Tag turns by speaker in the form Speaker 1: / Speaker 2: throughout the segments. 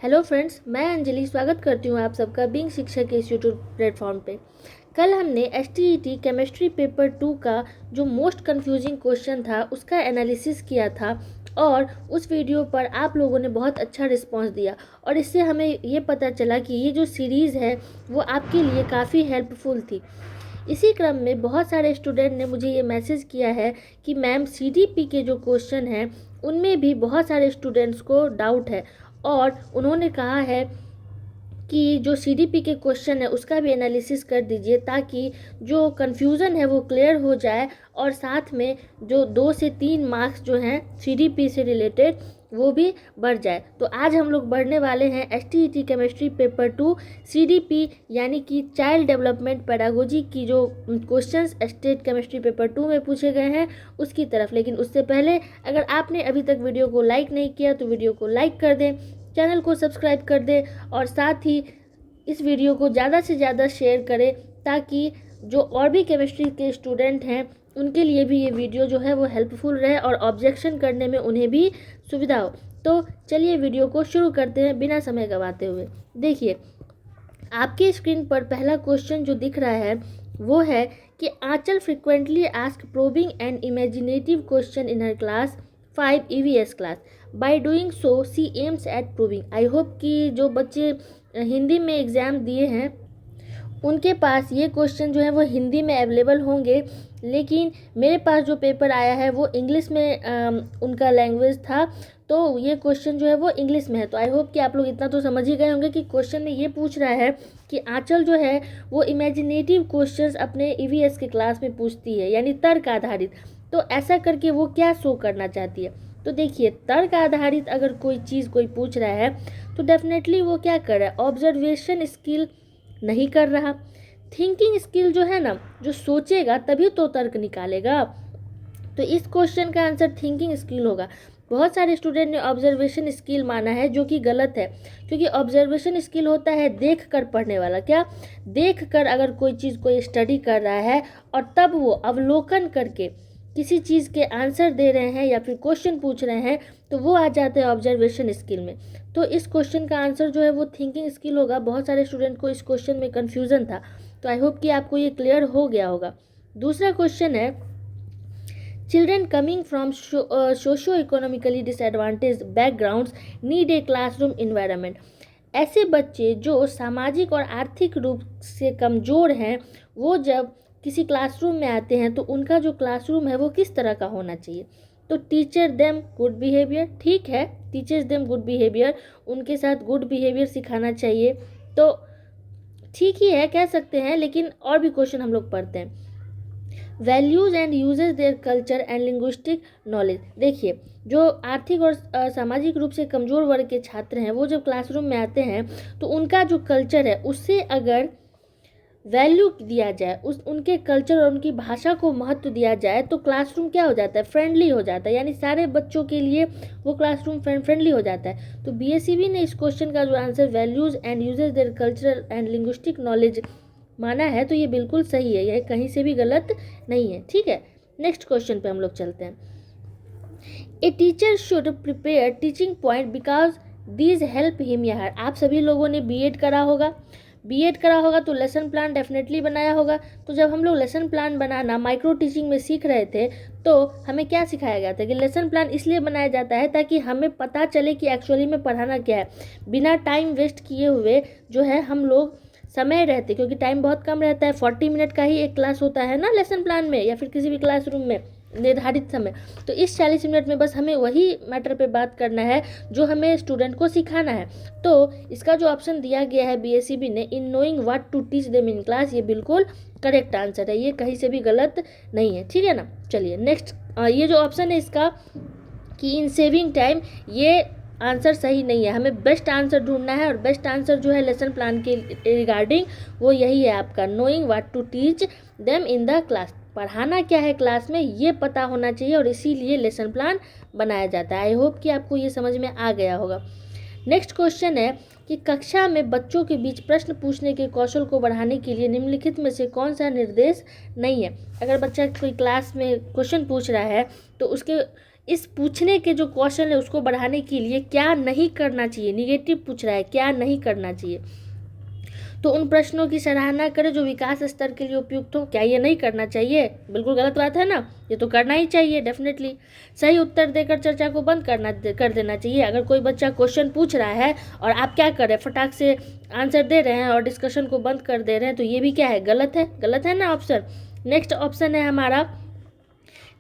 Speaker 1: Hello friends, मैं अंजलि स्वागत करती हूँ आप सबका बीइंग शिक्षक के इस यूट्यूब प्लेटफॉर्म पे। कल हमने एसटीईटी केमिस्ट्री पेपर 2 का जो मोस्ट कंफ्यूजिंग क्वेश्चन था उसका एनालिसिस किया था और उस वीडियो पर आप लोगों ने बहुत अच्छा रिस्पांस दिया और इससे हमें ये पता चला कि ये जो सीरीज़ है वो आपके लिए काफ़ी हेल्पफुल थी। इसी क्रम में बहुत सारे स्टूडेंट ने मुझे ये मैसेज किया है कि मैम सीडीपी के जो क्वेश्चन हैं उनमें भी बहुत सारे स्टूडेंट्स को डाउट है और उन्होंने कहा है कि जो सीडीपी के क्वेश्चन है उसका भी एनालिसिस कर दीजिए ताकि जो कन्फ्यूज़न है वो क्लियर हो जाए और साथ में जो 2 से 3 मार्क्स जो हैं सीडीपी से रिलेटेड वो भी बढ़ जाए। तो आज हम लोग बढ़ने वाले हैं एसटीईटी केमिस्ट्री पेपर 2 सीडीपी यानी कि चाइल्ड डेवलपमेंट पेडागोजी की जो क्वेश्चंस स्टेट केमिस्ट्री पेपर 2 में पूछे गए हैं उसकी तरफ। लेकिन उससे पहले अगर आपने अभी तक वीडियो को लाइक नहीं किया तो वीडियो को लाइक कर दें, चैनल को सब्सक्राइब कर दें और साथ ही इस वीडियो को ज़्यादा से ज़्यादा शेयर करें ताकि जो और भी केमिस्ट्री के स्टूडेंट हैं उनके लिए भी ये वीडियो जो है वो हेल्पफुल रहे और ऑब्जेक्शन करने में उन्हें भी सुविधा हो। तो चलिए वीडियो को शुरू करते हैं बिना समय गंवाते हुए। देखिए, आपके स्क्रीन पर पहला क्वेश्चन जो दिख रहा है वो है कि Aanchal frequently ask probing and imaginative question in her class 5 EVS class. By doing so she aims at proving. I hope कि जो बच्चे हिंदी में एग्ज़ाम दिए हैं उनके पास ये क्वेश्चन जो है वो हिंदी में अवेलेबल होंगे, लेकिन मेरे पास जो पेपर आया है वो इंग्लिश में उनका लैंग्वेज था, तो ये क्वेश्चन जो है वो इंग्लिश में है। तो आई होप कि आप लोग इतना तो समझ ही गए होंगे कि क्वेश्चन में ये पूछ रहा है कि आंचल जो है वो इमेजिनेटिव क्वेश्चंस अपने EVS के क्लास में पूछती है, यानी तर्क आधारित। तो ऐसा करके वो क्या शो करना चाहती है? तो देखिए, तर्क आधारित अगर कोई चीज़ कोई पूछ रहा है तो डेफिनेटली वो क्या कर रहा है, ऑब्जर्वेशन स्किल नहीं कर रहा। थिंकिंग स्किल जो है ना, जो सोचेगा तभी तो तर्क निकालेगा। तो इस क्वेश्चन का आंसर थिंकिंग स्किल होगा। बहुत सारे स्टूडेंट ने ऑब्जर्वेशन स्किल माना है जो कि गलत है, क्योंकि ऑब्जर्वेशन स्किल होता है देख कर पढ़ने वाला। क्या? देख कर अगर कोई चीज़ कोई स्टडी कर रहा है और तब वो अवलोकन करके किसी चीज़ के आंसर दे रहे हैं या फिर क्वेश्चन पूछ रहे हैं तो वो आ जाते हैं ऑब्जर्वेशन स्किल में। तो इस क्वेश्चन का आंसर जो है वो थिंकिंग स्किल होगा। बहुत सारे स्टूडेंट को इस क्वेश्चन में कन्फ्यूज़न था, तो आई होप कि आपको ये क्लियर हो गया होगा। दूसरा क्वेश्चन है, children coming from socio economically disadvantage backgrounds need a classroom environment. ऐसे बच्चे जो सामाजिक और आर्थिक रूप से कमज़ोर हैं वो जब किसी क्लासरूम में आते हैं तो उनका जो क्लासरूम है वो किस तरह का होना चाहिए? तो टीचर देम गुड बिहेवियर। ठीक है, टीचर्स देम गुड बिहेवियर, उनके साथ गुड बिहेवियर सिखाना चाहिए। तो ठीक ही है, कह सकते हैं, लेकिन और भी क्वेश्चन हम लोग पढ़ते हैं। Values and uses their culture and linguistic knowledge. देखिए, जो आर्थिक और सामाजिक रूप से कमज़ोर वर्ग के छात्र हैं वो जब क्लासरूम में आते हैं तो उनका जो कल्चर है उससे अगर वैल्यू दिया जाए, उनके कल्चर और उनकी भाषा को महत्व दिया जाए तो क्लासरूम क्या हो जाता है? फ्रेंडली हो जाता है, यानी सारे बच्चों के लिए वो क्लासरूम फ्रेंडली हो जाता है। तो BSCB ने इस क्वेश्चन का जो answer values and uses their cultural and linguistic knowledge माना है, तो ये बिल्कुल सही है, यह कहीं से भी गलत नहीं है। ठीक है, नेक्स्ट क्वेश्चन पे हम लोग चलते हैं। A teacher should prepare teaching point because these help him या हर। आप सभी लोगों ने बीएड करा होगा तो लेसन प्लान डेफिनेटली बनाया होगा। तो जब हम लोग लेसन प्लान बनाना माइक्रो टीचिंग में सीख रहे थे तो हमें क्या सिखाया गया था कि लेसन प्लान इसलिए बनाया जाता है ताकि हमें पता चले कि एक्चुअली में पढ़ाना क्या है, बिना टाइम वेस्ट किए हुए जो है हम लोग समय रहते, क्योंकि टाइम बहुत कम रहता है, 40 मिनट का ही एक क्लास होता है ना लेसन प्लान में या फिर किसी भी क्लासरूम में निर्धारित समय। तो इस 40 मिनट में बस हमें वही मैटर पे बात करना है जो हमें स्टूडेंट को सिखाना है। तो इसका जो ऑप्शन दिया गया है BSCB ने, in knowing what to teach them in class, ये बिल्कुल करेक्ट आंसर है, ये कहीं से भी गलत नहीं है। ठीक है ना? चलिए नेक्स्ट, ये जो ऑप्शन है इसका कि इन सेविंग टाइम, ये आंसर सही नहीं है। हमें बेस्ट आंसर ढूंढना है और बेस्ट आंसर जो है लेसन प्लान के रिगार्डिंग वो यही है आपका, knowing what to teach them in the class. पढ़ाना क्या है क्लास में ये पता होना चाहिए और इसीलिए लेसन प्लान बनाया जाता है। आई होप कि आपको ये समझ में आ गया होगा। नेक्स्ट क्वेश्चन है कि कक्षा में बच्चों के बीच प्रश्न पूछने के कौशल को बढ़ाने के लिए निम्नलिखित में से कौन सा निर्देश नहीं है? अगर बच्चा कोई क्लास में क्वेश्चन पूछ रहा है तो उसके इस पूछने के जो क्वेश्चन है उसको बढ़ाने के लिए क्या नहीं करना चाहिए, निगेटिव पूछ रहा है, क्या नहीं करना चाहिए। तो उन प्रश्नों की सराहना करें जो विकास स्तर के लिए उपयुक्त हो। क्या ये नहीं करना चाहिए? बिल्कुल गलत बात है ना, ये तो करना ही चाहिए डेफिनेटली। सही उत्तर देकर चर्चा को बंद कर देना चाहिए। अगर कोई बच्चा क्वेश्चन पूछ रहा है और आप क्या कर रहे हैं, फटाक से आंसर दे रहे हैं और डिस्कशन को बंद कर दे रहे हैं, तो ये भी क्या है, गलत है ना ऑप्शन। नेक्स्ट ऑप्शन है हमारा,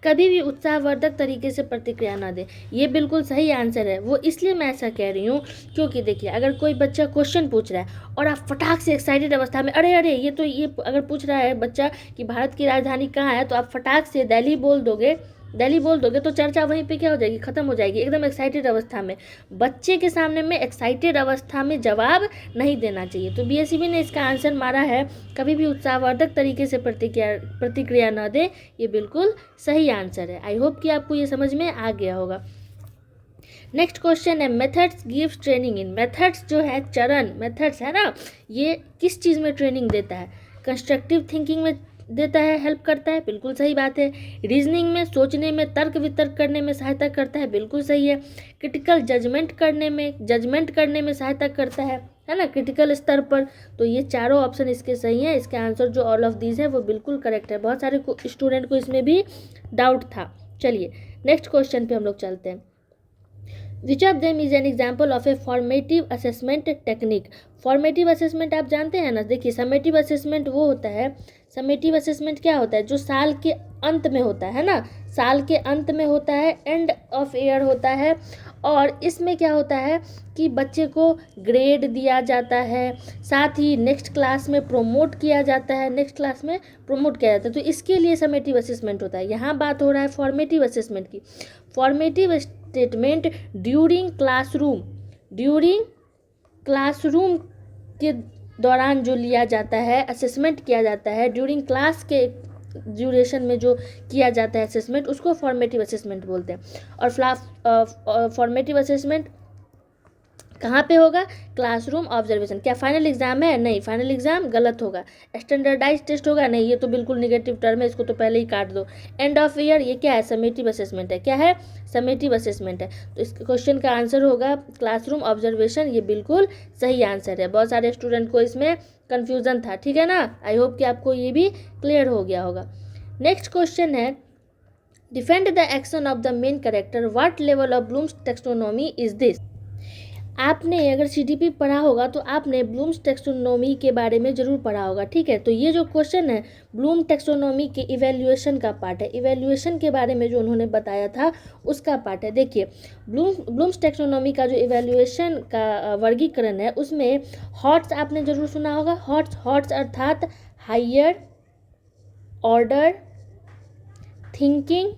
Speaker 1: कभी भी उत्साहवर्धक तरीके से प्रतिक्रिया ना दे। ये बिल्कुल सही आंसर है। वो इसलिए मैं ऐसा कह रही हूँ क्योंकि देखिए, अगर कोई बच्चा क्वेश्चन पूछ रहा है और आप फटाक से एक्साइटेड अवस्था में अरे ये अगर पूछ रहा है बच्चा कि भारत की राजधानी कहाँ है, तो आप फटाक से दिल्ली बोल दोगे तो चर्चा वहीं पे क्या हो जाएगी, खत्म हो जाएगी, एकदम एक्साइटेड अवस्था में। बच्चे के सामने में एक्साइटेड अवस्था में जवाब नहीं देना चाहिए। तो बीएसईबी ने इसका आंसर मारा है, कभी भी उत्साहवर्धक तरीके से प्रतिक्रिया न दे। ये बिल्कुल सही आंसर है। आई होप कि आपको ये समझ में आ गया होगा। नेक्स्ट क्वेश्चन है, methods gives training in. Methods जो है, चरण मेथड्स है ना, ये किस चीज़ में ट्रेनिंग देता है? कंस्ट्रक्टिव थिंकिंग में देता है, हेल्प करता है, बिल्कुल सही बात है। रीजनिंग में, सोचने में, तर्क वितर्क करने में सहायता करता है, बिल्कुल सही है। क्रिटिकल जजमेंट करने में सहायता करता है ना, क्रिटिकल स्तर पर। तो ये चारों ऑप्शन इसके सही हैं। इसके आंसर जो ऑल ऑफ दीज है वो बिल्कुल करेक्ट है। बहुत सारे स्टूडेंट को इसमें भी डाउट था। चलिए नेक्स्ट क्वेश्चन पे हम लोग चलते हैं। Which of them is an example of A formative assessment technique. Formative assessment आप जानते हैं ना। देखिए, समेटिव असेसमेंट वो होता है, समेटिव असेसमेंट क्या होता है, जो साल के अंत में होता है ना, साल के अंत में होता है, एंड ऑफ ईयर होता है। और इसमें क्या होता है कि बच्चे को ग्रेड दिया जाता है, साथ ही नेक्स्ट क्लास में प्रमोट किया जाता है, तो इसके लिए समेटिव असेसमेंट होता है। यहाँ बात हो रहा है फॉर्मेटिव असेसमेंट की। फॉर्मेटिव स्टेटमेंट ड्यूरिंग क्लासरूम के दौरान जो लिया जाता है, असेसमेंट किया जाता है, ड्यूरिंग क्लास के ड्यूरेशन में जो किया जाता है असेसमेंट, उसको फॉर्मेटिव असेसमेंट बोलते हैं। और फॉर्मेटिव असेसमेंट कहाँ पे होगा? Classroom observation. क्या फाइनल एग्जाम है? नहीं, फाइनल एग्जाम गलत होगा। स्टैंडर्डाइज टेस्ट होगा? नहीं, ये तो बिल्कुल निगेटिव टर्म है, इसको तो पहले ही काट दो। एंड ऑफ ईयर, ये क्या है? समेटिव असेसमेंट है। क्या है? समेटिव असेसमेंट है। तो इस क्वेश्चन का आंसर होगा क्लासरूम ऑब्जर्वेशन। ये बिल्कुल सही आंसर है। बहुत सारे स्टूडेंट को इसमें कन्फ्यूजन था, ठीक है ना। आई होप कि आपको ये भी क्लियर हो गया होगा। नेक्स्ट क्वेश्चन है, defend the action of the main character, what level of Bloom's taxonomy is this. आपने अगर सीडीपी पढ़ा होगा तो आपने ब्लूम्स टेक्सोनोमी के बारे में ज़रूर पढ़ा होगा, ठीक है। तो ये जो क्वेश्चन है ब्लूम टेक्सोनोमी के इवैल्यूएशन का पार्ट है। इवैल्यूएशन के बारे में जो उन्होंने बताया था उसका पार्ट है। देखिए, ब्लूम्स टेक्सोनोमी का जो इवैल्यूएशन का वर्गीकरण है उसमें हॉट्स आपने ज़रूर सुना होगा। हॉट्स अर्थात हायर ऑर्डर थिंकिंग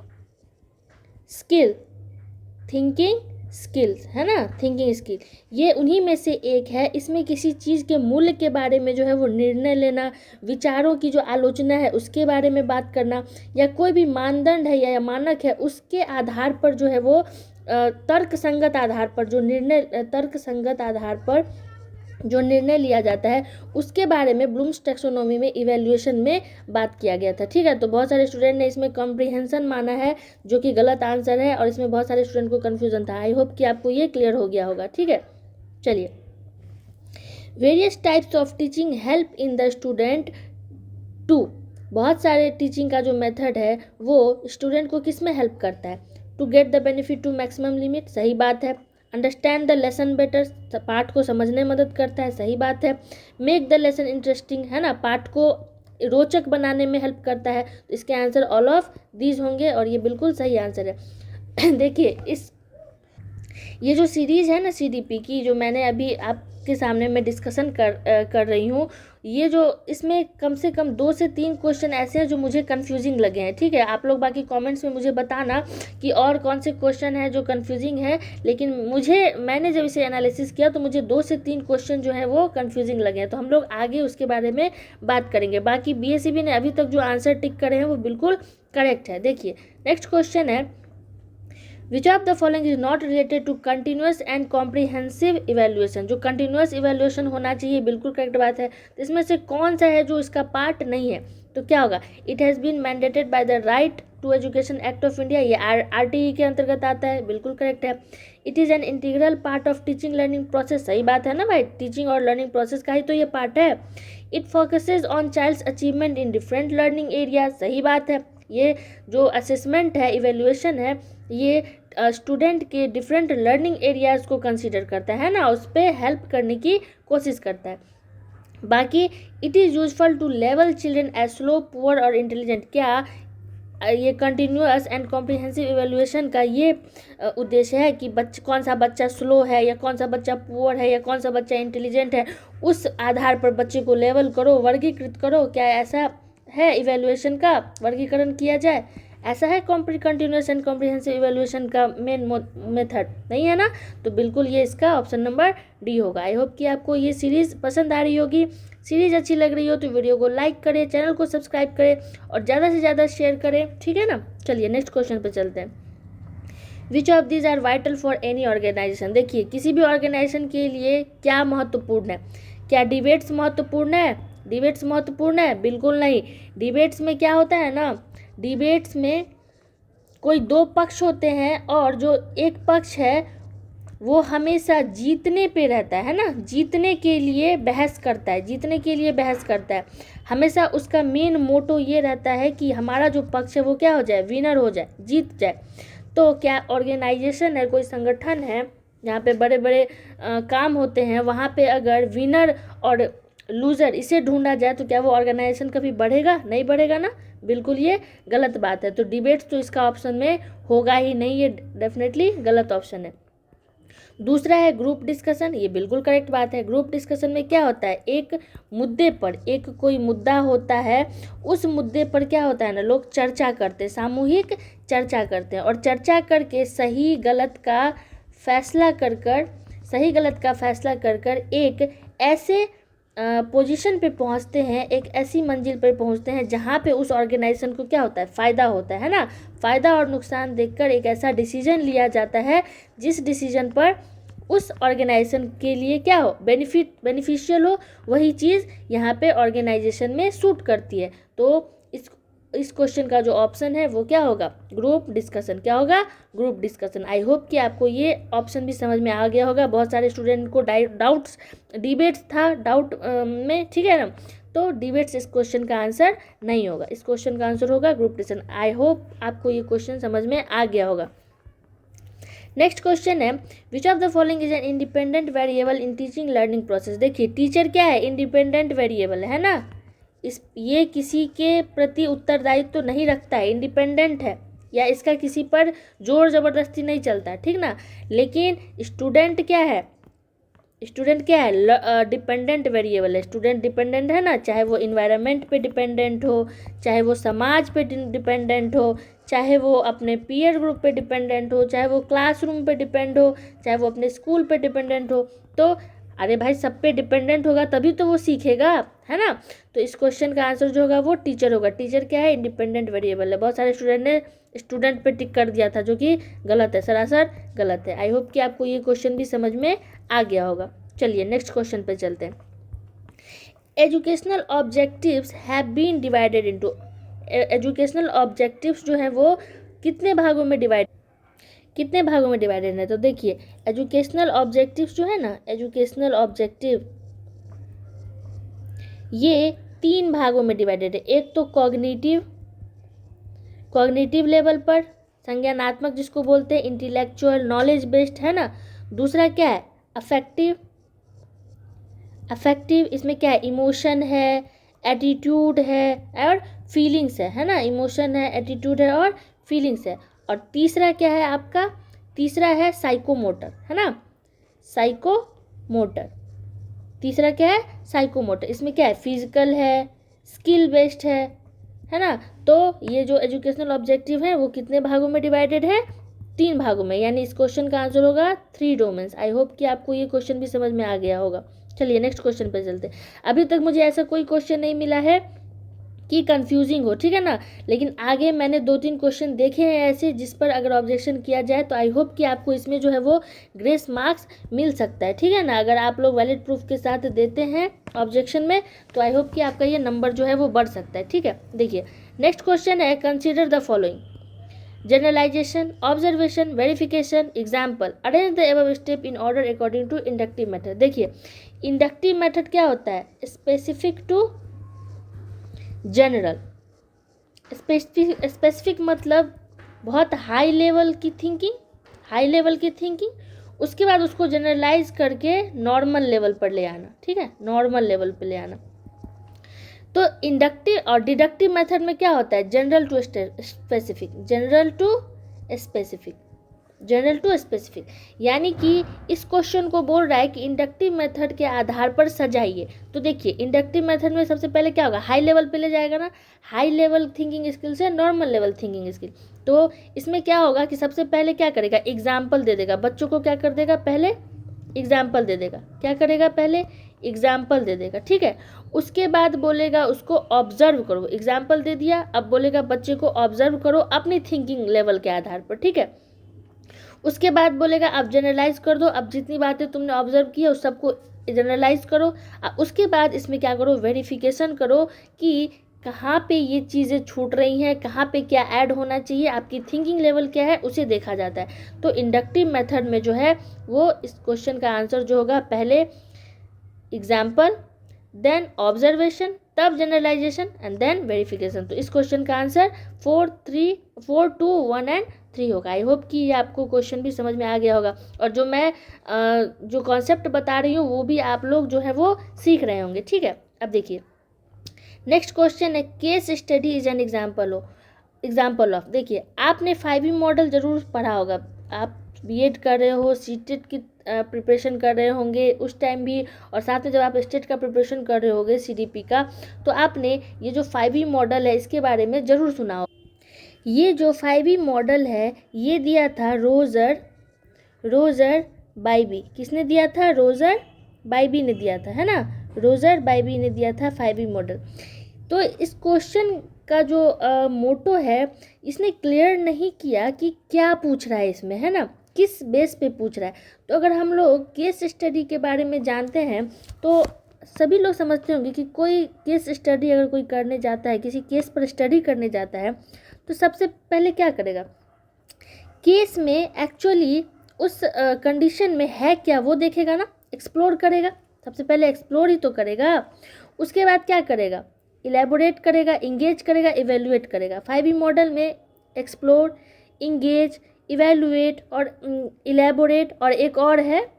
Speaker 1: स्किल्स है ना, थिंकिंग स्किल, ये उन्हीं में से एक है। इसमें किसी चीज़ के मूल्य के बारे में जो है वो निर्णय लेना, विचारों की जो आलोचना है उसके बारे में बात करना, या कोई भी मानदंड है या मानक है उसके आधार पर जो है वो तर्कसंगत आधार पर जो निर्णय लिया जाता है उसके बारे में ब्लूम्स टेक्सोनोमी में इवैल्यूएशन में बात किया गया था, ठीक है। तो बहुत सारे स्टूडेंट ने इसमें कॉम्प्रिहेंशन माना है, जो कि गलत आंसर है, और इसमें बहुत सारे स्टूडेंट को कन्फ्यूजन था। आई होप कि आपको ये क्लियर हो गया होगा, ठीक है। चलिए, various types of teaching help in the student to. बहुत सारे टीचिंग का जो मेथड है वो स्टूडेंट को किस में हेल्प करता है? To get the benefit to maximum limit, सही बात है। अंडरस्टैंड द लेसन बेटर, पाठ को समझने में मदद करता है, सही बात है। मेक द लेसन इंटरेस्टिंग, है ना, पाठ को रोचक बनाने में हेल्प करता है। तो इसके आंसर ऑल ऑफ दीज होंगे और ये बिल्कुल सही आंसर है। देखिए, ये जो सीरीज़ है ना सीडीपी की, जो मैंने अभी आपके सामने मैं डिस्कशन कर रही हूँ, ये जो इसमें कम से कम 2 से 3 क्वेश्चन ऐसे हैं जो मुझे कंफ्यूजिंग लगे हैं, ठीक है। आप लोग बाकी कमेंट्स में मुझे बताना कि और कौन से क्वेश्चन हैं जो कंफ्यूजिंग है, लेकिन मैंने जब इसे एनालिसिस किया तो मुझे 2 से 3 क्वेश्चन जो है वो कंफ्यूजिंग लगे हैं। तो हम लोग आगे उसके बारे में बात करेंगे। बाकी बीएसईबी ने अभी तक जो आंसर टिक करे हैं वो बिल्कुल करेक्ट है। देखिए, नेक्स्ट क्वेश्चन है, which of the following is not related to continuous and comprehensive evaluation. जो कंटिन्यूस इवैल्यूएशन होना चाहिए, बिल्कुल करेक्ट बात है। तो इसमें से कौन सा है जो इसका पार्ट नहीं है? तो क्या होगा? It has been mandated by the right to education act of India, ये आरटीई के अंतर्गत आता है, बिल्कुल करेक्ट है। It is an integral part of teaching learning process, सही बात है ना भाई, टीचिंग और लर्निंग प्रोसेस का ही तो ये पार्ट है। It focuses on child's achievement in different learning area, सही बात है। ये जो असेसमेंट है, इवेल्युएशन है, ये स्टूडेंट के डिफरेंट लर्निंग एरियाज़ को कंसिडर करता है ना, उस पर हेल्प करने की कोशिश करता है। बाकी it is useful to level children as slow, poor और इंटेलिजेंट, क्या ये कंटिन्यूअस एंड कॉम्प्रिहेंसिव इवेल्युएशन का ये उद्देश्य है कि कौन सा बच्चा स्लो है या कौन सा बच्चा पुअर है या कौन सा बच्चा इंटेलिजेंट है, उस आधार पर बच्चे को लेवल करो, वर्गीकृत करो, क्या ऐसा है इवेल्युएशन का वर्गीकरण किया जाए, ऐसा है कंटिन्यूअस एंड कॉम्प्रिहेंसिव इवेल्युएशन का मेन मेथड, नहीं है ना? तो बिल्कुल ये इसका ऑप्शन नंबर डी होगा। आई होप कि आपको ये सीरीज़ पसंद आ रही होगी। सीरीज़ अच्छी लग रही हो तो वीडियो को लाइक करें, चैनल को सब्सक्राइब करें और ज़्यादा से ज़्यादा शेयर करें, ठीक है ना? चलिए नेक्स्ट क्वेश्चन पे चलते हैं। Which of these are vital for any organization, देखिए किसी भी ऑर्गेनाइजेशन के लिए क्या महत्वपूर्ण है, क्या डिबेट्स महत्वपूर्ण है? डिबेट्स महत्वपूर्ण है? बिल्कुल नहीं। डिबेट्स में क्या होता है ना, डिबेट्स में कोई दो पक्ष होते हैं और जो एक पक्ष है वो हमेशा जीतने पे रहता है ना, जीतने के लिए बहस करता है, जीतने के लिए बहस करता है, हमेशा उसका मेन मोटो ये रहता है कि हमारा जो पक्ष है वो क्या हो जाए, विनर हो जाए, जीत जाए। तो क्या ऑर्गेनाइजेशन है, कोई संगठन है जहाँ पे बड़े बड़े काम होते हैं, वहाँ पे अगर विनर और लूज़र इसे ढूंढा जाए तो क्या वो ऑर्गेनाइजेशन कभी बढ़ेगा? नहीं बढ़ेगा ना, बिल्कुल ये गलत बात है। तो डिबेट्स तो इसका ऑप्शन में होगा ही नहीं, ये डेफिनेटली गलत ऑप्शन है। दूसरा है ग्रुप डिस्कशन, ये बिल्कुल करेक्ट बात है। ग्रुप डिस्कशन में क्या होता है, एक मुद्दे पर, एक कोई मुद्दा होता है, उस मुद्दे पर क्या होता है ना, लोग चर्चा करते हैं, सामूहिक चर्चा करते हैं और चर्चा करके सही गलत का फैसला कर कर एक ऐसे पोजीशन पे पहुंचते हैं, एक ऐसी मंजिल पर पहुंचते हैं जहां पे उस ऑर्गेनाइजेशन को क्या होता है, फ़ायदा होता है ना। फ़ायदा और नुकसान देखकर एक ऐसा डिसीजन लिया जाता है जिस डिसीजन पर उस ऑर्गेनाइजेशन के लिए क्या हो, बेनिफिशियल हो, वही चीज़ यहाँ पे ऑर्गेनाइजेशन में सूट करती है। तो इस क्वेश्चन का जो ऑप्शन है वो क्या होगा, ग्रुप डिस्कशन। क्या होगा, ग्रुप डिस्कशन। आई होप कि आपको ये ऑप्शन भी समझ में आ गया होगा। बहुत सारे स्टूडेंट को डाउट्स, डिबेट्स था डाउट में, ठीक है ना, तो डिबेट्स इस क्वेश्चन का आंसर नहीं होगा, इस क्वेश्चन का आंसर होगा ग्रुप डिस्कशन। आई होप आपको ये क्वेश्चन समझ में आ गया होगा। नेक्स्ट क्वेश्चन है, which of the following is an independent variable in teaching learning process. देखिए टीचर क्या है, इंडिपेंडेंट वेरिएबल है ना, ये किसी के प्रति उत्तरदायित्व तो नहीं रखता है, इंडिपेंडेंट है, या इसका किसी पर जोर ज़बरदस्ती नहीं चलता, ठीक ना। लेकिन स्टूडेंट क्या है, डिपेंडेंट वेरिएबल है। स्टूडेंट डिपेंडेंट है ना, चाहे वो इन्वायरमेंट पे डिपेंडेंट हो, चाहे वो समाज पे डिपेंडेंट हो, चाहे वो अपने पीयर ग्रुप पे डिपेंडेंट हो, चाहे वो क्लासरूम पे डिपेंड हो, चाहे वो अपने स्कूल पे डिपेंडेंट हो। तो अरे भाई सब पे डिपेंडेंट होगा तभी तो वो सीखेगा, है ना। तो इस क्वेश्चन का आंसर जो होगा वो टीचर होगा। टीचर क्या है, इंडिपेंडेंट वेरिएबल है। बहुत सारे स्टूडेंट ने स्टूडेंट पे टिक कर दिया था, जो कि गलत है, सरासर गलत है। आई होप कि आपको ये क्वेश्चन भी समझ में आ गया होगा। चलिए नेक्स्ट क्वेश्चन पे चलते हैं। Educational objectives have been divided into, educational objectives जो हैं वो कितने भागों में डिवाइडेड है। तो देखिए एजुकेशनल ऑब्जेक्टिव्स जो है ना, एजुकेशनल ऑब्जेक्टिव ये 3 भागों में डिवाइडेड है। एक तो कॉग्निटिव लेवल पर, संज्ञानात्मक जिसको बोलते हैं, इंटेलेक्चुअल नॉलेज बेस्ड, है ना। दूसरा क्या है, अफेक्टिव, इसमें क्या है, इमोशन है, एटीट्यूड है और फीलिंग्स है ना। इमोशन है, एटीट्यूड है और फीलिंग्स है। और तीसरा क्या है आपका, तीसरा है साइकोमोटर, है ना, साइकोमोटर। तीसरा क्या है, साइकोमोटर। इसमें क्या है, फिजिकल है, स्किल बेस्ड है ना। तो ये जो एजुकेशनल ऑब्जेक्टिव है वो कितने भागों में डिवाइडेड है, 3 भागों में, यानी इस क्वेश्चन का आंसर होगा 3 डोमेन्स। आई होप कि आपको ये क्वेश्चन भी समझ में आ गया होगा। चलिए नेक्स्ट क्वेश्चन पे चलते हैं। अभी तक मुझे ऐसा कोई क्वेश्चन नहीं मिला है कि कंफ्यूजिंग हो, ठीक है ना, लेकिन आगे मैंने 2-3 क्वेश्चन देखे हैं ऐसे जिस पर अगर ऑब्जेक्शन किया जाए तो आई होप कि आपको इसमें जो है वो ग्रेस मार्क्स मिल सकता है, ठीक है ना। अगर आप लोग वैलिड प्रूफ के साथ देते हैं ऑब्जेक्शन में तो आई होप कि आपका ये नंबर जो है वो बढ़ सकता है, ठीक है। देखिए नेक्स्ट क्वेश्चन है, consider the following. Generalization, observation, verification, example. Arrange the above step in order according to inductive method. देखिए इंडक्टिव मेथड क्या होता है, स्पेसिफिक टू जनरल। स्पेसिफिक मतलब बहुत हाई लेवल की थिंकिंग, उसके बाद उसको जनरलाइज करके नॉर्मल लेवल पर ले आना, ठीक है, नॉर्मल लेवल पर ले आना। तो इंडक्टिव और डिडक्टिव मेथड में क्या होता है, जनरल टू स्पेसिफिक, यानी कि इस क्वेश्चन को बोल रहा है कि इंडक्टिव मेथड के आधार पर सजाइए। तो देखिए इंडक्टिव मेथड में सबसे पहले क्या होगा, हाई लेवल पे ले जाएगा ना, हाई लेवल थिंकिंग स्किल से नॉर्मल लेवल थिंकिंग स्किल। तो इसमें क्या होगा कि सबसे पहले क्या करेगा, एग्जाम्पल दे देगा बच्चों को, क्या कर देगा पहले एग्जाम्पल दे देगा, क्या करेगा पहले एग्जाम्पल दे देगा, ठीक है। उसके बाद बोलेगा उसको ऑब्जर्व करो, एग्जाम्पल दे दिया, अब बोलेगा बच्चे को ऑब्जर्व करो अपनी थिंकिंग लेवल के आधार पर, ठीक है। उसके बाद बोलेगा अब जनरलाइज कर दो, अब जितनी बातें तुमने ऑब्जर्व की है उस सबको जनरलाइज करो। उसके बाद इसमें क्या करो, वेरिफिकेशन करो कि कहाँ पे ये चीज़ें छूट रही हैं, कहाँ पे क्या ऐड होना चाहिए, आपकी थिंकिंग लेवल क्या है उसे देखा जाता है। तो इंडक्टिव मेथड में जो है वो इस क्वेश्चन का आंसर जो होगा पहले एग्जाम्पल, देन ऑब्जर्वेशन, तब जनरलाइजेशन एंड देन वेरिफिकेशन। तो इस क्वेश्चन का आंसर 4, 2, 1 एंड 3 होगा। आई होप कि ये आपको क्वेश्चन भी समझ में आ गया होगा, और जो मैं जो कॉन्सेप्ट बता रही हूँ वो भी आप लोग जो है वो सीख रहे होंगे, ठीक है। अब देखिए नेक्स्ट क्वेश्चन है, case study is an example of. देखिए आपने 5E मॉडल जरूर पढ़ा होगा, आप बीएड कर रहे हो, सीटेट की प्रिपरेशन कर रहे होंगे उस टाइम भी, और साथ में जब आप स्टेट का प्रिपरेशन कर रहे होगे सीडीपी का, तो आपने ये जो 5E मॉडल है इसके बारे में ज़रूर सुना हो। ये जो 5E मॉडल है ये दिया था रोजर बाइबी। किसने दिया था, रोजर बाइबी ने दिया था, है ना, रोजर बाइबी ने दिया था 5E मॉडल। तो इस क्वेश्चन का जो मोटो है इसने क्लियर नहीं किया कि क्या पूछ रहा है इसमें, है ना, किस बेस पे पूछ रहा है। तो अगर हम लोग केस स्टडी के बारे में जानते हैं तो सभी लोग समझते होंगे कि कोई केस स्टडी अगर कोई करने जाता है, किसी केस पर स्टडी करने जाता है, तो सबसे पहले क्या करेगा, केस में एक्चुअली उस कंडीशन में है क्या वो देखेगा ना, एक्सप्लोर करेगा, सबसे पहले एक्सप्लोर ही तो करेगा। उसके बाद क्या करेगा, इलेबोरेट करेगा, इंगेज करेगा, इवेल्युएट करेगा। 5E मॉडल में एक्सप्लोर, इंगेज, इवेल्युएट और इलेबोरेट, और एक और है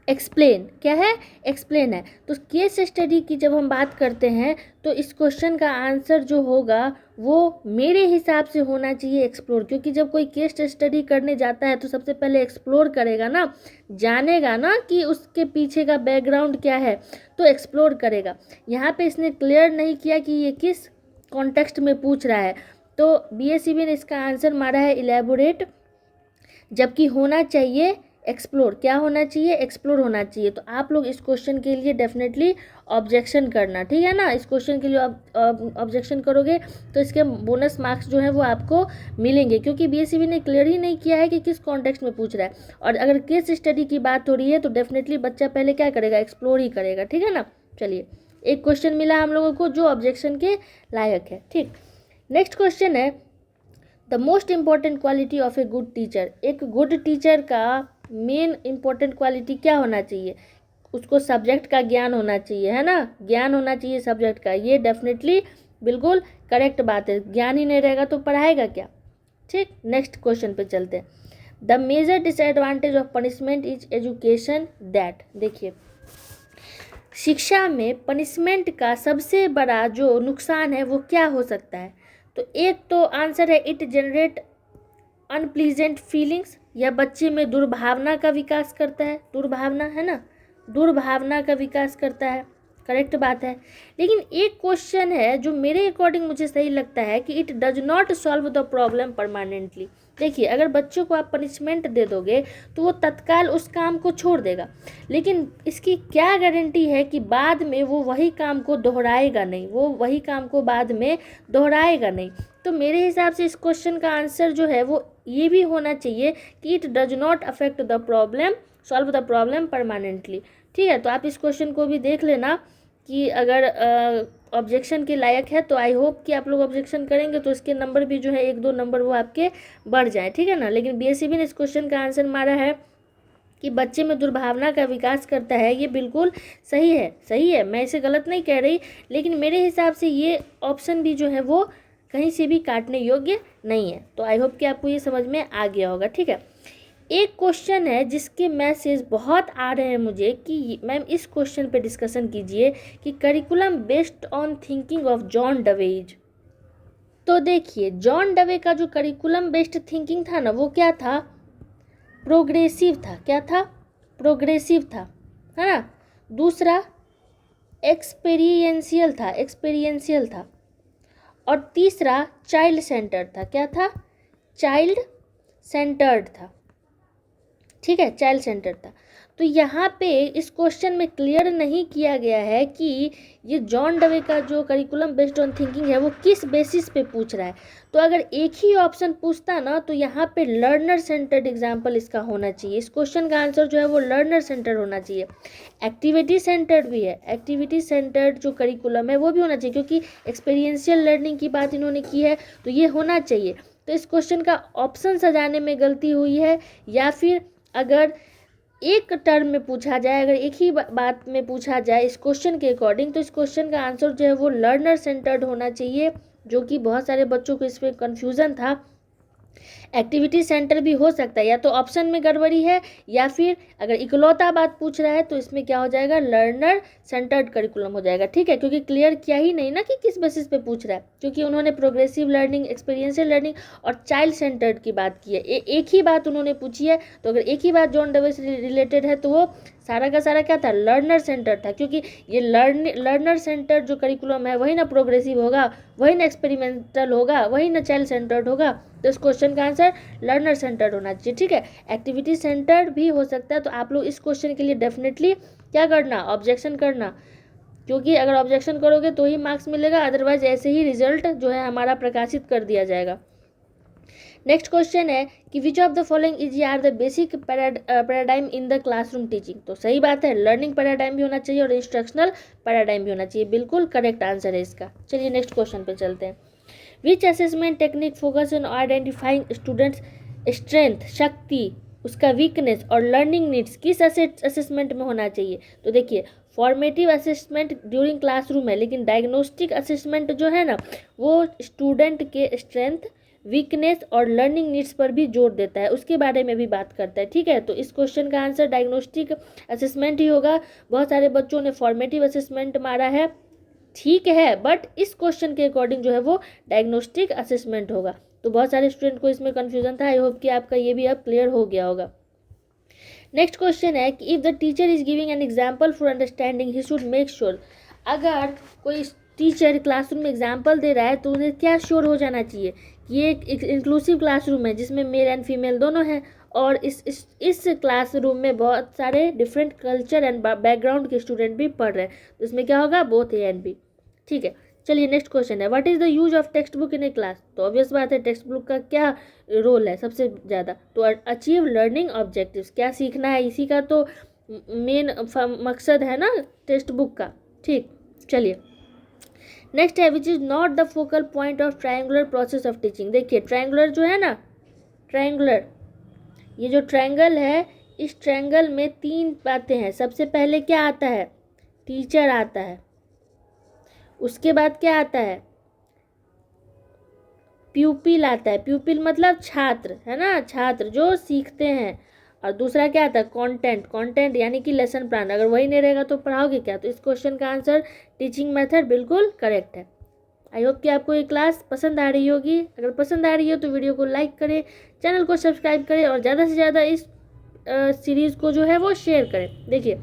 Speaker 1: एक्सप्लेन। क्या है, एक्सप्लेन है। तो केस स्टडी की जब हम बात करते हैं तो इस क्वेश्चन का आंसर जो होगा वो मेरे हिसाब से होना चाहिए एक्सप्लोर, क्योंकि जब कोई केस स्टडी करने जाता है तो सबसे पहले एक्सप्लोर करेगा ना, जानेगा ना कि उसके पीछे का बैकग्राउंड क्या है, तो एक्सप्लोर करेगा। यहाँ पे इसने क्लियर नहीं किया कि ये किस कॉन्टेक्स्ट में पूछ रहा है, तो BSEB ने इसका आंसर मारा है इलेबोरेट, जबकि होना चाहिए एक्सप्लोर। क्या होना चाहिए, एक्सप्लोर होना चाहिए। तो आप लोग इस क्वेश्चन के लिए डेफिनेटली ऑब्जेक्शन करना, ठीक है ना, इस क्वेश्चन के लिए ऑब्जेक्शन करोगे तो इसके बोनस मार्क्स जो है वो आपको मिलेंगे, क्योंकि BSEB ने क्लियर ही नहीं किया है कि किस कॉन्टेक्स्ट में पूछ रहा है। और अगर केस स्टडी की बात हो रही है तो डेफिनेटली बच्चा पहले क्या करेगा, एक्सप्लोर ही करेगा, ठीक है ना। चलिए एक क्वेश्चन मिला हम लोगों को जो ऑब्जेक्शन के लायक है, ठीक। नेक्स्ट क्वेश्चन है, the most important quality of a good teacher. एक गुड टीचर का मेन इम्पॉर्टेंट क्वालिटी क्या होना चाहिए, उसको सब्जेक्ट का ज्ञान होना चाहिए, है ना, ज्ञान होना चाहिए सब्जेक्ट का। ये डेफिनेटली बिल्कुल करेक्ट बात है, ज्ञान ही नहीं रहेगा तो पढ़ाएगा क्या, ठीक। नेक्स्ट क्वेश्चन पे चलते हैं, the major disadvantage of punishment is education that. देखिए शिक्षा में पनिशमेंट का सबसे बड़ा जो नुकसान है वो क्या हो सकता है, तो एक तो आंसर है इट जनरेट अनप्लीजेंट फीलिंग्स, या बच्चे में दुर्भावना का विकास करता है, दुर्भावना, है ना, दुर्भावना का विकास करता है, करेक्ट बात है। लेकिन एक क्वेश्चन है जो मेरे अकॉर्डिंग मुझे सही लगता है कि it does not solve the problem permanently. देखिए अगर बच्चों को आप पनिशमेंट दे दोगे तो वो तत्काल उस काम को छोड़ देगा, लेकिन इसकी क्या गारंटी है कि बाद में वो वही काम को दोहराएगा नहीं, वो वही काम को बाद में दोहराएगा नहीं। तो मेरे हिसाब से इस क्वेश्चन का आंसर जो है वो ये भी होना चाहिए कि it does not affect the problem, solve the problem permanently, ठीक है। तो आप इस क्वेश्चन को भी देख लेना कि अगर ऑब्जेक्शन के लायक है तो आई होप कि आप लोग ऑब्जेक्शन करेंगे तो इसके नंबर भी जो है 1-2 नंबर वो आपके बढ़ जाए, ठीक है ना। लेकिन बीएसईबी ने इस क्वेश्चन का आंसर मारा है कि बच्चे में दुर्भावना का विकास करता है, ये बिल्कुल सही है, सही है, मैं इसे गलत नहीं कह रही, लेकिन मेरे हिसाब से ये ऑप्शन भी जो है वो कहीं से भी काटने योग्य नहीं है। तो आई होप कि आपको ये समझ में आ गया होगा, ठीक है। एक क्वेश्चन है जिसके मैसेज बहुत आ रहे हैं मुझे कि मैम इस क्वेश्चन पे डिस्कशन कीजिए कि curriculum based on thinking of John Dewey's. तो देखिए, जॉन डवे का जो करिकुलम बेस्ड थिंकिंग था ना, वो क्या था, प्रोग्रेसिव था। क्या था, प्रोग्रेसिव था, है ना। दूसरा एक्सपीरियंशियल था, एक्सपीरियंशियल था। और तीसरा चाइल्ड सेंटर्ड था। क्या था, चाइल्ड सेंटर्ड था, ठीक है, चाइल्ड सेंटर था। तो यहाँ पे इस क्वेश्चन में क्लियर नहीं किया गया है कि ये जॉन डवे का जो करिकुलम बेस्ड ऑन थिंकिंग है वो किस बेसिस पे पूछ रहा है। तो अगर एक ही ऑप्शन पूछता ना तो यहाँ पे लर्नर सेंटर्ड एग्जाम्पल इसका होना चाहिए। इस क्वेश्चन का आंसर जो है वो लर्नर सेंटर्ड होना चाहिए। एक्टिविटी सेंटर्ड भी है, एक्टिविटी सेंटर्ड जो करिकुलम है वो भी होना चाहिए, क्योंकि एक्सपीरियंशियल लर्निंग की बात इन्होंने की है तो ये होना चाहिए। तो इस क्वेश्चन का ऑप्शन सजाने में गलती हुई है, या फिर अगर एक टर्म में पूछा जाए, अगर एक ही बात में पूछा जाए इस क्वेश्चन के अकॉर्डिंग, तो इस क्वेश्चन का आंसर जो है वो लर्नर सेंटर्ड होना चाहिए, जो कि बहुत सारे बच्चों को इसमें कन्फ्यूज़न था। एक्टिविटी सेंटर भी हो सकता है, या तो ऑप्शन में गड़बड़ी है, या फिर अगर इकलौता बात पूछ रहा है तो इसमें क्या हो जाएगा, लर्नर सेंटर्ड करिकुलम हो जाएगा, ठीक है। क्योंकि क्लियर किया ही नहीं ना कि किस बेसिस पे पूछ रहा है, क्योंकि उन्होंने प्रोग्रेसिव लर्निंग, एक्सपीरियंशियल लर्निंग और चाइल्ड सेंटर्ड की बात की है। एक ही बात उन्होंने पूछी है, तो अगर एक ही बात जॉन डवे से रिलेटेड है तो वो सारा का सारा क्या था, लर्नर सेंटर था। क्योंकि ये लर्नर सेंटर जो करिकुलम है वही ना प्रोग्रेसिव होगा, वही ना एक्सपेरिमेंटल होगा, वही ना चाइल्ड सेंटर्ड होगा। तो इस क्वेश्चन का आंसर लर्नर सेंटर्ड होना चाहिए, ठीक है। एक्टिविटी सेंटर्ड भी हो सकता है। तो आप लोग इस क्वेश्चन के लिए डेफिनेटली क्या करना, ऑब्जेक्शन करना, क्योंकि अगर ऑब्जेक्शन करोगे तो ही मार्क्स मिलेगा, अदरवाइज ऐसे ही रिजल्ट जो है हमारा प्रकाशित कर दिया जाएगा। नेक्स्ट क्वेश्चन है कि which of the following is are the basic paradigm in the classroom teaching. तो सही बात है, लर्निंग पैराडाइम भी होना चाहिए और इंस्ट्रक्शनल पैराडाइम भी होना चाहिए, बिल्कुल करेक्ट आंसर है इसका। चलिए नेक्स्ट क्वेश्चन पे चलते हैं। विच assessment technique focus on identifying students strength, शक्ति, उसका वीकनेस और लर्निंग नीड्स, किस असेसमेंट में होना चाहिए। तो देखिए, फॉर्मेटिव असेसमेंट ड्यूरिंग क्लासरूम है, लेकिन डायग्नोस्टिक असेसमेंट जो है ना वो स्टूडेंट के स्ट्रेंथ, वीकनेस और लर्निंग नीड्स पर भी जोर देता है, उसके बारे में भी बात करता है, ठीक है। तो इस क्वेश्चन का आंसर डायग्नोस्टिक असेसमेंट ही होगा। बहुत सारे बच्चों ने फॉर्मेटिव असेसमेंट मारा है, ठीक है, बट इस क्वेश्चन के अकॉर्डिंग जो है वो डायग्नोस्टिक असेसमेंट होगा। तो बहुत सारे स्टूडेंट को इसमें कन्फ्यूजन था, आई होप कि आपका ये भी अब क्लियर हो गया होगा। नेक्स्ट क्वेश्चन है कि if the teacher is giving an example for understanding he should make sure. अगर कोई टीचर क्लासरूम में एग्जाम्पल दे रहा है तो उन्हें क्या श्योर हो जाना चाहिए कि ये एक इंक्लूसिव क्लासरूम है जिसमें मेल एंड फीमेल दोनों हैं, और इस क्लासरूम में बहुत सारे डिफरेंट कल्चर एंड बैकग्राउंड के स्टूडेंट भी पढ़ रहे हैं, तो इसमें क्या होगा, बोथ ए एंड बी, ठीक है। चलिए नेक्स्ट क्वेश्चन है, what is the use of text book in A class. तो ऑब्वियस बात है, टेक्स्ट बुक का क्या रोल है सबसे ज़्यादा, तो अचीव लर्निंग ऑब्जेक्टिव्स, क्या सीखना है इसी का तो मेन मकसद है ना टेक्स्ट बुक का, ठीक। चलिए नेक्स्ट है, which is not the focal point of triangular process of teaching. देखिए ट्रायंगुलर जो है ना, ट्रायंगुलर, ये जो ट्रायंगल है, इस ट्रायंगल में 3 बातें हैं। सबसे पहले क्या आता है, टीचर आता है, उसके बाद क्या आता है, प्यूपिल आता है, प्यूपिल मतलब छात्र, है ना, छात्र जो सीखते हैं, और दूसरा क्या आता है, कंटेंट, कंटेंट यानी कि लेसन प्लान। अगर वही नहीं रहेगा तो पढ़ाओगे क्या। तो इस क्वेश्चन का आंसर टीचिंग मेथड बिल्कुल करेक्ट है। आई होप कि आपको ये क्लास पसंद आ रही होगी। अगर पसंद आ रही हो तो वीडियो को लाइक करें, चैनल को सब्सक्राइब करें और ज़्यादा से ज़्यादा इस सीरीज़ को जो है वो शेयर करें। देखिए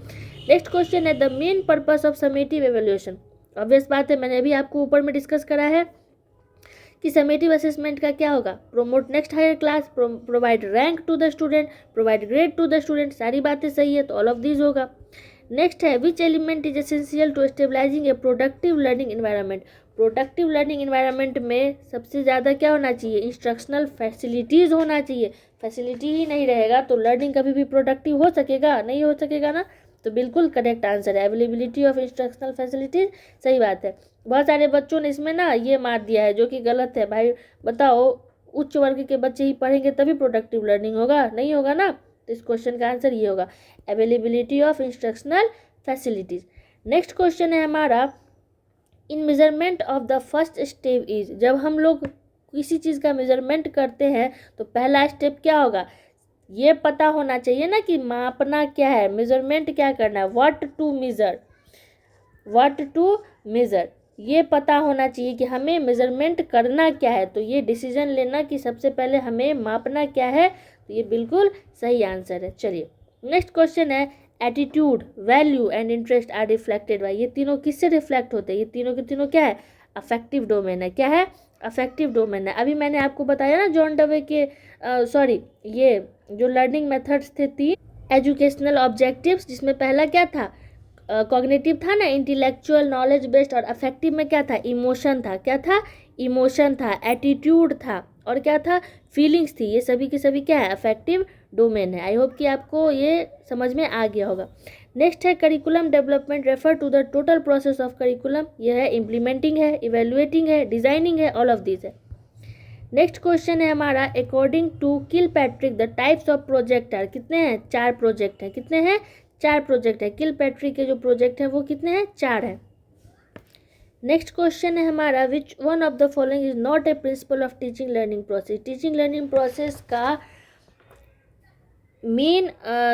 Speaker 1: नेक्स्ट क्वेश्चन है, the main purpose of summative evaluation. Obvious बात है, मैंने अभी आपको ऊपर में डिस्कस करा है कि समेटिव असेसमेंट का क्या होगा, promote next higher class, provide rank to the student, provide grade to the student. सारी बातें सही है, तो ऑल ऑफ दिस होगा। नेक्स्ट है, which element is essential to stabilizing a productive learning environment. Productive learning environment में सबसे ज़्यादा क्या होना चाहिए, इंस्ट्रक्शनल फैसिलिटीज़ होना चाहिए। फैसिलिटी ही नहीं रहेगा तो लर्निंग कभी भी प्रोडक्टिव हो सकेगा, नहीं हो सकेगा ना। तो बिल्कुल करेक्ट आंसर है अवेलेबिलिटी ऑफ इंस्ट्रक्शनल फैसिलिटीज, सही बात है। बहुत सारे बच्चों ने इसमें ना ये मार दिया है जो कि गलत है भाई। बताओ उच्च वर्ग के बच्चे ही पढ़ेंगे तभी प्रोडक्टिव लर्निंग होगा, नहीं होगा ना। तो इस क्वेश्चन का आंसर ये होगा availability of instructional facilities. Next question है हमारा इन measurement of the first step is, जब हम लोग किसी चीज़ का मेजरमेंट करते हैं तो पहला स्टेप क्या होगा, ये पता होना चाहिए ना कि मापना क्या है, मेजरमेंट क्या करना है, what to measure, what to measure, ये पता होना चाहिए कि हमें मेजरमेंट करना क्या है। तो ये डिसीजन लेना कि सबसे पहले हमें मापना क्या है, तो ये बिल्कुल सही आंसर है। चलिए नेक्स्ट क्वेश्चन है attitude, value and interest are reflected by, ये तीनों किससे रिफ्लेक्ट होते हैं, ये तीनों के तीनों क्या है, अफेक्टिव डोमेन है। क्या है, अफेक्टिव डोमेन है। अभी मैंने आपको बताया ना जॉन डवे के ये जो लर्निंग मेथड्स थे 3 एजुकेशनल ऑब्जेक्टिव्स, जिसमें पहला क्या था, कॉग्निटिव था ना, इंटेलेक्चुअल नॉलेज बेस्ड, और अफेक्टिव में क्या था, इमोशन था। क्या था, इमोशन था, एटीट्यूड था, और क्या था, फीलिंग्स थी। ये सभी के सभी क्या है, अफेक्टिव डोमेन है। आई होप कि आपको ये समझ में आ गया होगा। नेक्स्ट है curriculum development, refer to the total process of curriculum. ये है इम्प्लीमेंटिंग है, इवेल्युएटिंग है, डिजाइनिंग है, ऑल ऑफ दिस है। नेक्स्ट क्वेश्चन है हमारा according to Kilpatrick the types of project are, कितने हैं, 4 प्रोजेक्ट हैं। कितने हैं, 4 प्रोजेक्ट है। किलपैट्रिक के जो प्रोजेक्ट हैं वो कितने हैं, 4 हैं। नेक्स्ट क्वेश्चन है हमारा which one of the following is not a principle of teaching learning process, teaching learning process का मेन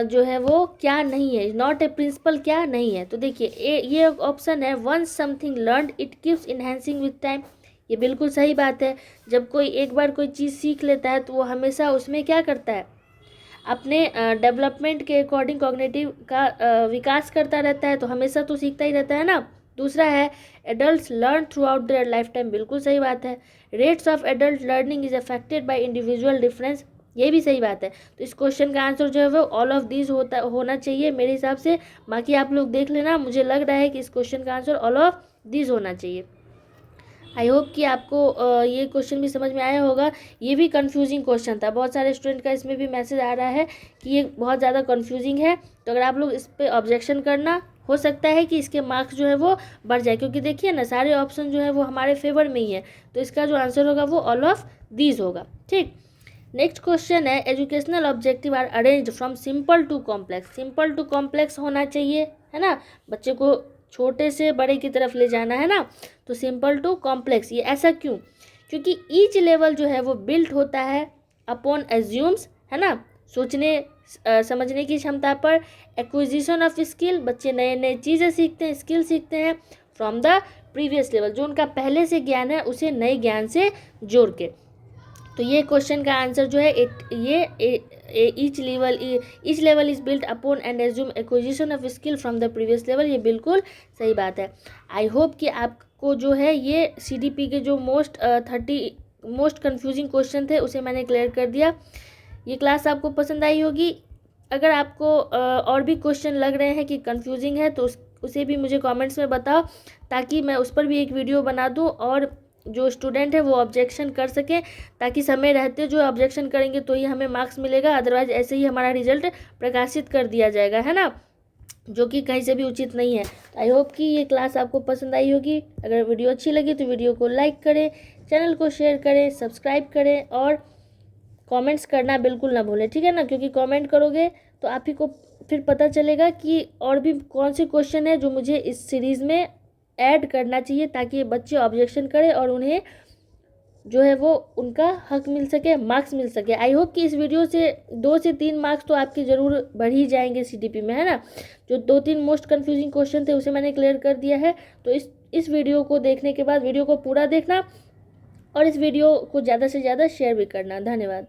Speaker 1: जो है वो क्या नहीं है, नॉट ए प्रिंसिपल क्या नहीं है। तो देखिए ये ऑप्शन है once something learned it keeps enhancing with time, ये बिल्कुल सही बात है। जब कोई एक बार कोई चीज़ सीख लेता है तो वो हमेशा उसमें क्या करता है, अपने डेवलपमेंट के अकॉर्डिंग कॉग्निटिव का विकास करता रहता है, तो हमेशा तो सीखता ही रहता है ना। दूसरा है adults learn through out their life time, बिल्कुल सही बात है। Rates of adult learning is affected by individual difference, ये भी सही बात है। तो इस क्वेश्चन का आंसर जो है वो ऑल ऑफ दिस होना चाहिए मेरे हिसाब से। बाकी आप लोग देख लेना, मुझे लग रहा है कि इस क्वेश्चन का आंसर ऑल ऑफ दिस होना चाहिए। आई होप कि आपको ये क्वेश्चन भी समझ में आया होगा। ये भी कंफ्यूजिंग क्वेश्चन था, बहुत सारे स्टूडेंट का इसमें भी मैसेज आ रहा है कि ये बहुत ज़्यादा कंफ्यूजिंग है। तो अगर आप लोग इस पर ऑब्जेक्शन करना, हो सकता है कि इसके मार्क्स जो है वो बढ़ जाए, क्योंकि देखिए ना सारे ऑप्शन जो है वो हमारे फेवर में ही है। तो इसका जो आंसर होगा वो ऑल ऑफ दीज होगा। ठीक, नेक्स्ट क्वेश्चन है educational objective are arranged from simple to complex, simple to complex होना चाहिए, है ना। बच्चे को छोटे से बड़े की तरफ ले जाना है ना, तो सिंपल टू कॉम्प्लेक्स। ये ऐसा क्यों, क्योंकि ईच लेवल जो है वो बिल्ट होता है अपॉन एज्यूम्स, है ना, सोचने समझने की क्षमता पर। एक्विजिशन ऑफ स्किल, बच्चे नए नए चीज़ें सीखते हैं, स्किल सीखते हैं फ्रॉम द प्रीवियस लेवल, जो उनका पहले से ज्ञान है उसे नए ज्ञान से जोड़ के। तो ये क्वेश्चन का आंसर जो है each level is built upon and assume acquisition of skill from the previous level, ये बिल्कुल सही बात है। आई होप कि आपको जो है ये CDP के जो 30 मोस्ट कन्फ्यूजिंग क्वेश्चन थे उसे मैंने क्लियर कर दिया। ये क्लास आपको पसंद आई होगी। अगर आपको और भी क्वेश्चन लग रहे हैं कि कन्फ्यूजिंग है तो उसे भी मुझे कमेंट्स में बताओ, ताकि मैं उस पर भी एक वीडियो बना दूँ और जो स्टूडेंट है वो ऑब्जेक्शन कर सके, ताकि समय रहते जो ऑब्जेक्शन करेंगे तो ही हमें मार्क्स मिलेगा, अदरवाइज ऐसे ही हमारा रिजल्ट प्रकाशित कर दिया जाएगा, है ना, जो कि कहीं से भी उचित नहीं है। आई होप कि ये क्लास आपको पसंद आई होगी। अगर वीडियो अच्छी लगी तो वीडियो को लाइक करें, चैनल को शेयर करें, सब्सक्राइब करें और कमेंट्स करना बिल्कुल ना भूलें, ठीक है ना, क्योंकि कमेंट करोगे तो आप ही को फिर पता चलेगा कि और भी कौन से क्वेश्चन है जो मुझे इस सीरीज़ में ऐड करना चाहिए, ताकि बच्चे ऑब्जेक्शन करें और उन्हें जो है वो उनका हक मिल सके, मार्क्स मिल सके। आई होप कि इस वीडियो से 2 से 3 मार्क्स तो आपके ज़रूर बढ़ ही जाएंगे CDP में, है ना। जो 2-3 मोस्ट कन्फ्यूजिंग क्वेश्चन थे उसे मैंने क्लियर कर दिया है। तो इस वीडियो को देखने के बाद वीडियो को पूरा देखना और इस वीडियो को ज़्यादा से ज़्यादा शेयर भी करना। धन्यवाद।